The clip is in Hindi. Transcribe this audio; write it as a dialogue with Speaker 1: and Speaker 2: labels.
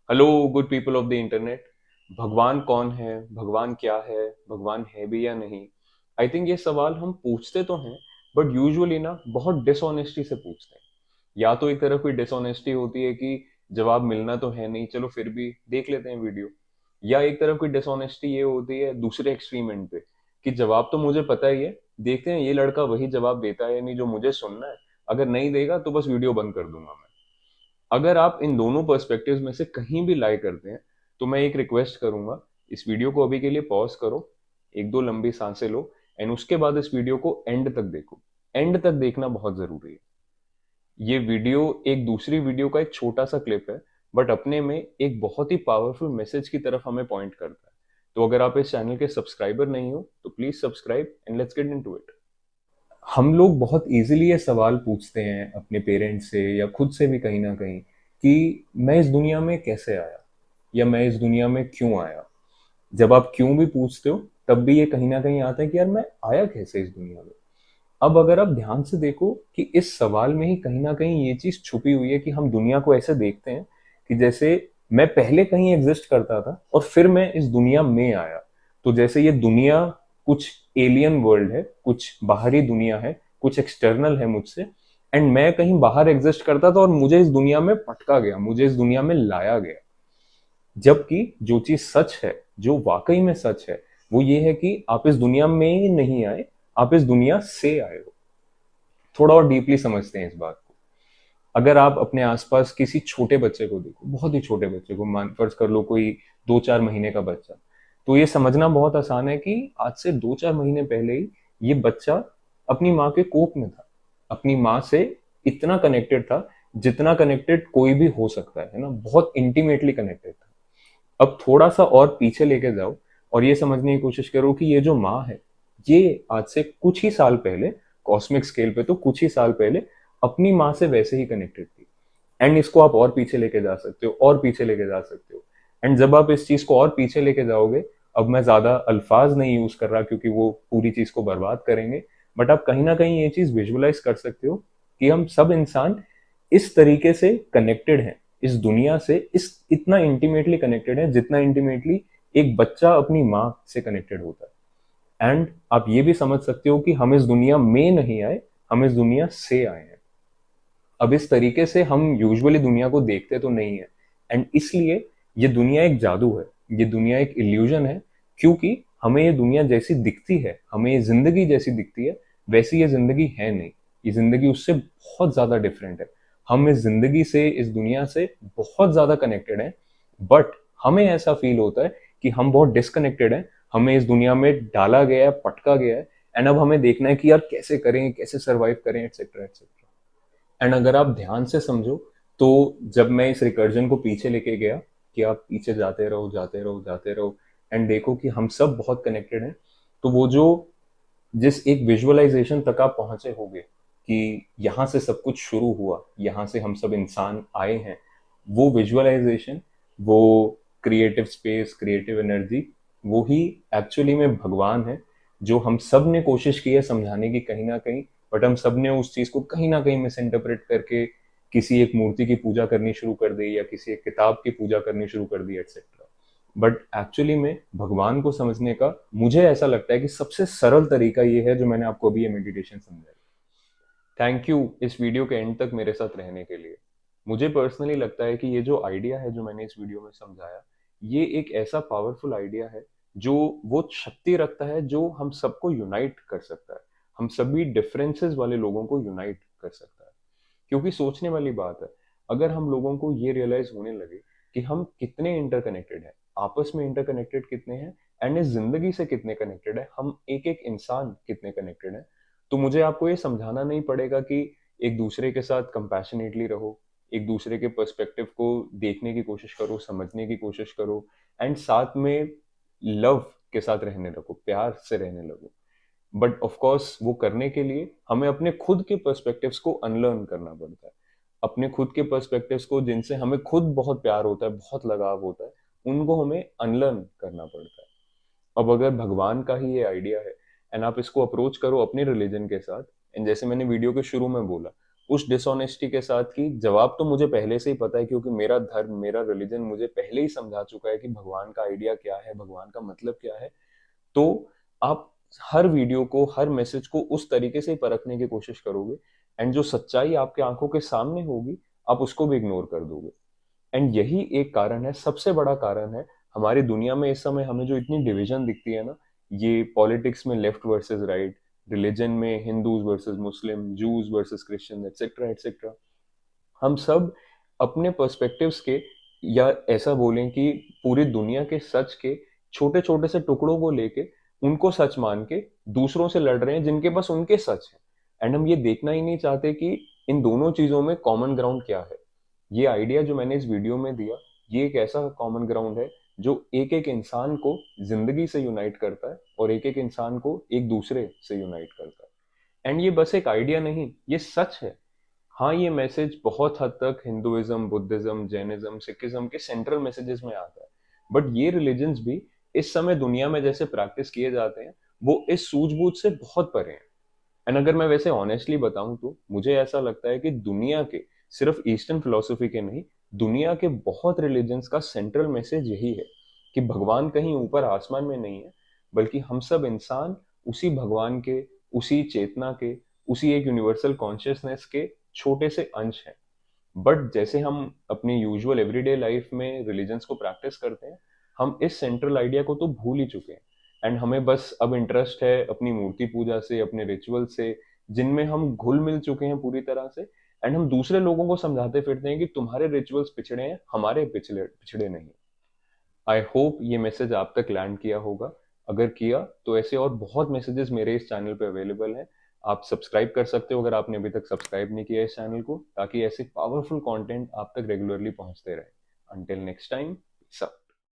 Speaker 1: Hello good people of the internet. भगवान कौन है, भगवान क्या है, भगवान है भी या नहीं? आई थिंक ये सवाल हम पूछते तो हैं, बट यूजुअली ना बहुत डिसऑनेस्टी से पूछते हैं। या तो एक तरफ कोई डिसऑनेस्टी होती है कि जवाब मिलना तो है नहीं, चलो फिर भी देख लेते हैं वीडियो। या एक तरफ कोई डिसऑनेस्टी ये होती है दूसरे एक्सट्रीम एंड पे, कि जवाब तो मुझे पता ही है, देखते हैं ये लड़का वही जवाब देता है या नहीं जो मुझे सुनना है। अगर नहीं देगा तो बस वीडियो बंद कर दूंगा मैं। अगर आप इन दोनों पर्सपेक्टिव्स में से कहीं भी लाई करते हैं, तो मैं एक रिक्वेस्ट करूंगा, इस वीडियो को अभी के लिए पॉज करो, एक दो लंबी सांसें लो, एंड उसके बाद इस वीडियो को एंड तक देखो। एंड तक देखना बहुत जरूरी है। ये वीडियो एक दूसरी वीडियो का एक छोटा सा क्लिप है, बट अपने में एक बहुत ही पावरफुल मैसेज की तरफ हमें पॉइंट करता है। तो अगर आप इस चैनल के सब्सक्राइबर नहीं हो तो please subscribe and let's get into it. हम लोग बहुत इजीली ये सवाल पूछते हैं अपने पेरेंट्स से या खुद से भी कहीं ना कहीं, कि मैं इस दुनिया में कैसे आया, या मैं इस दुनिया में क्यों आया। जब आप क्यों भी पूछते हो तब भी ये कहीं ना कहीं आता है कि यार मैं आया कैसे इस दुनिया में। अब अगर आप ध्यान से देखो कि इस सवाल में ही कहीं ना कहीं ये चीज छुपी हुई है कि हम दुनिया को ऐसे देखते हैं कि जैसे मैं पहले कहीं एग्जिस्ट करता था और फिर मैं इस दुनिया में आया। तो जैसे ये दुनिया कुछ एलियन वर्ल्ड है, कुछ बाहरी दुनिया है, कुछ एक्सटर्नल है मुझसे, एंड मैं कहीं बाहर एग्जिस्ट करता था और मुझे इस दुनिया में पटका गया, मुझे इस दुनिया में लाया गया। जबकि जो चीज सच है, जो वाकई में सच है, वो ये है कि आप इस दुनिया में नहीं आए, आप इस दुनिया से आए हो। थोड़ा और डीपली समझते हैं इस बात को। अगर आप अपने आसपास किसी छोटे बच्चे को देखो, बहुत ही छोटे बच्चे को, मान फर्ज कर लो कोई 2-4 महीने का बच्चा, तो ये समझना बहुत आसान है कि आज से 2-4 महीने पहले ही ये बच्चा अपनी माँ के कोख में था, अपनी माँ से इतना कनेक्टेड था जितना कनेक्टेड कोई भी हो सकता है ना, बहुत इंटीमेटली कनेक्टेड था। अब थोड़ा सा और पीछे लेके जाओ और ये समझने की कोशिश करो कि ये जो माँ है, ये आज से कुछ ही साल पहले, कॉस्मिक स्केल पे तो कुछ ही साल पहले, अपनी माँ से वैसे ही कनेक्टेड थी। एंड इसको आप और पीछे लेके जा सकते हो, और पीछे लेके जा सकते हो। एंड जब आप इस चीज को और पीछे लेके जाओगे, अब मैं ज्यादा अल्फाज नहीं यूज कर रहा क्योंकि वो पूरी चीज को बर्बाद करेंगे, बट आप कहीं ना कहीं ये चीज विजुअलाइज कर सकते हो कि हम सब इंसान इस तरीके से कनेक्टेड हैं इस दुनिया से, इस इतना इंटीमेटली कनेक्टेड है जितना इंटीमेटली एक बच्चा अपनी माँ से कनेक्टेड होता है। एंड आप ये भी समझ सकते हो कि हम इस दुनिया में नहीं आए, हम इस दुनिया से आए हैं। अब इस तरीके से हम यूजुअली दुनिया को देखते तो नहीं है, एंड इसलिए ये दुनिया एक जादू है, ये दुनिया एक इल्यूजन है। क्योंकि हमें ये दुनिया जैसी दिखती है, हमें ये जिंदगी जैसी दिखती है, वैसी ये जिंदगी है नहीं। ये जिंदगी उससे बहुत ज्यादा डिफरेंट है। हम इस जिंदगी से, इस दुनिया से बहुत ज्यादा कनेक्टेड हैं, बट हमें ऐसा फील होता है कि हम बहुत डिस्कनेक्टेड हैं। हमें इस दुनिया में डाला गया है, पटका गया है, एंड अब हमें देखना है कि यार कैसे करें, कैसे सरवाइव करें, एटसेट्रा एटसेट्रा। एंड अगर आप ध्यान से समझो, तो जब मैं इस रिकर्जन को पीछे लेके गया, कि आप पीछे जाते रहो, जाते रहो, जाते रहो, एंड देखो कि हम सब बहुत कनेक्टेड हैं, तो वो जो जिस एक विजुअलाइजेशन तक आप पहुंचे होगे कि यहाँ से सब कुछ शुरू हुआ, यहाँ से हम सब इंसान आए हैं, वो विजुअलाइजेशन, वो क्रिएटिव स्पेस, क्रिएटिव एनर्जी, वो ही एक्चुअली में भगवान है। जो हम सब ने कोशिश की है समझाने की कहीं ना कहीं, बट हम सब ने उस चीज को कहीं ना कहीं मिस इंटरप्रेट करके किसी एक मूर्ति की पूजा करनी शुरू कर दी, या किसी एक किताब की पूजा करनी शुरू कर दी, एटसेट्रा। बट एक्चुअली में भगवान को समझने का मुझे ऐसा लगता है कि सबसे सरल तरीका ये है जो मैंने आपको अभी ये मेडिटेशन समझाई। थैंक यू इस वीडियो के एंड तक मेरे साथ रहने के लिए। मुझे पर्सनली लगता है कि ये जो आइडिया है जो मैंने इस वीडियो में समझाया, ये एक ऐसा पावरफुल आइडिया है जो वो शक्ति रखता है जो हम सबको यूनाइट कर सकता है, हम सभी डिफरेंसेस वाले लोगों को यूनाइट कर सकता है। क्योंकि सोचने वाली बात है, अगर हम लोगों को ये रियलाइज होने लगे कि हम कितने इंटरकनेक्टेड हैं, आपस में इंटरकनेक्टेड कितने हैं, एंड इस जिंदगी से कितने कनेक्टेड है, हम एक एक इंसान कितने कनेक्टेड हैं, तो मुझे आपको ये समझाना नहीं पड़ेगा कि एक दूसरे के साथ कंपैशनेटली रहो, एक दूसरे के पर्सपेक्टिव को देखने की कोशिश करो, समझने की कोशिश करो, एंड साथ में लव के साथ रहने लगो, प्यार से रहने लगो। बट ऑफ कोर्स वो करने के लिए हमें अपने खुद के पर्सपेक्टिव्स को अनलर्न करना पड़ता है। अपने खुद के पर्सपेक्टिव्स को, जिनसे हमें खुद बहुत प्यार होता है, बहुत लगाव होता है, उनको हमें अनलर्न करना पड़ता है। अब अगर भगवान का ही ये आइडिया है, एंड आप इसको अप्रोच करो अपने रिलीजन के साथ, एंड जैसे मैंने वीडियो के शुरू में बोला, उस डिसऑनेस्टी के साथ कि जवाब तो मुझे पहले से ही पता है, क्योंकि मेरा धर्म, मेरा रिलीजन मुझे पहले ही समझा चुका है कि भगवान का आइडिया क्या है, भगवान का मतलब क्या है। तो आप हर वीडियो को, हर मैसेज को उस तरीके से ही परखने की कोशिश करोगे, एंड जो सच्चाई आपके आंखों के सामने होगी आप उसको भी इग्नोर कर दोगे। एंड यही एक कारण है, सबसे बड़ा कारण है, हमारी दुनिया में इस समय हमें जो इतनी डिवीजन दिखती है ना, ये पॉलिटिक्स में लेफ्ट वर्सेस राइट, रिलीजन में Hindus versus Muslim, Jews versus Christian, etcetera etcetera, हम सब अपने पर्सपेक्टिव्स के, या ऐसा बोलें कि पूरी दुनिया के सच के छोटे छोटे से टुकड़ों को लेके उनको सच मान के दूसरों से लड़ रहे हैं जिनके पास उनके सच है। एंड हम ये देखना ही नहीं चाहते कि इन दोनों चीजों में कॉमन ग्राउंड क्या है। ये आइडिया जो मैंने इस वीडियो में दिया, ये एक ऐसा कॉमन ग्राउंड है जो एक एक इंसान को जिंदगी से यूनाइट करता है और एक एक इंसान को एक दूसरे से यूनाइट करता है। एंड ये बस एक आइडिया नहीं, ये सच है। हाँ, ये मैसेज बहुत हद तक हिंदुइज्म, बुद्धिज्म, जैनिज्म, सिखिज्म के सेंट्रल मैसेजेस में आता है, बट ये रिलीजन्स भी इस समय दुनिया में जैसे प्रैक्टिस किए जाते हैं, वो इस सूझबूझ से बहुत परे हैं। एंड अगर मैं वैसे ऑनेस्टली बताऊं तो मुझे ऐसा लगता है कि दुनिया के, सिर्फ ईस्टर्न फिलोसफी के नहीं, दुनिया के बहुत रिलीजन्स का सेंट्रल मैसेज यही है कि भगवान कहीं ऊपर आसमान में नहीं है, बल्कि हम सब इंसान उसी भगवान के, उसी चेतना के, उसी एक यूनिवर्सल कॉन्शियसनेस के छोटे से अंश हैं। बट जैसे हम अपनी यूजुअल एवरीडे लाइफ में रिलीजन्स को प्रैक्टिस करते हैं, हम इस सेंट्रल आइडिया को तो भूल ही चुके हैं। एंड हमें बस अब इंटरेस्ट है अपनी मूर्ति पूजा से, अपने रिचुअल से, जिनमें हम घुल मिल चुके हैं पूरी तरह से। एंड हम दूसरे लोगों को समझाते फिरते हैं कि तुम्हारे रिचुअल्स पिछड़े हैं, हमारे पिछले पिछड़े नहीं। आई होप ये मैसेज आप तक लैंड किया होगा। अगर किया तो ऐसे और बहुत मैसेजेस मेरे इस चैनल पे अवेलेबल हैं। आप सब्सक्राइब कर सकते हो अगर आपने अभी तक सब्सक्राइब नहीं किया इस चैनल को, ताकि ऐसे पावरफुल कंटेंट आप तक रेगुलरली पहुंचते रहे। अंटिल नेक्स्ट टाइम, सब।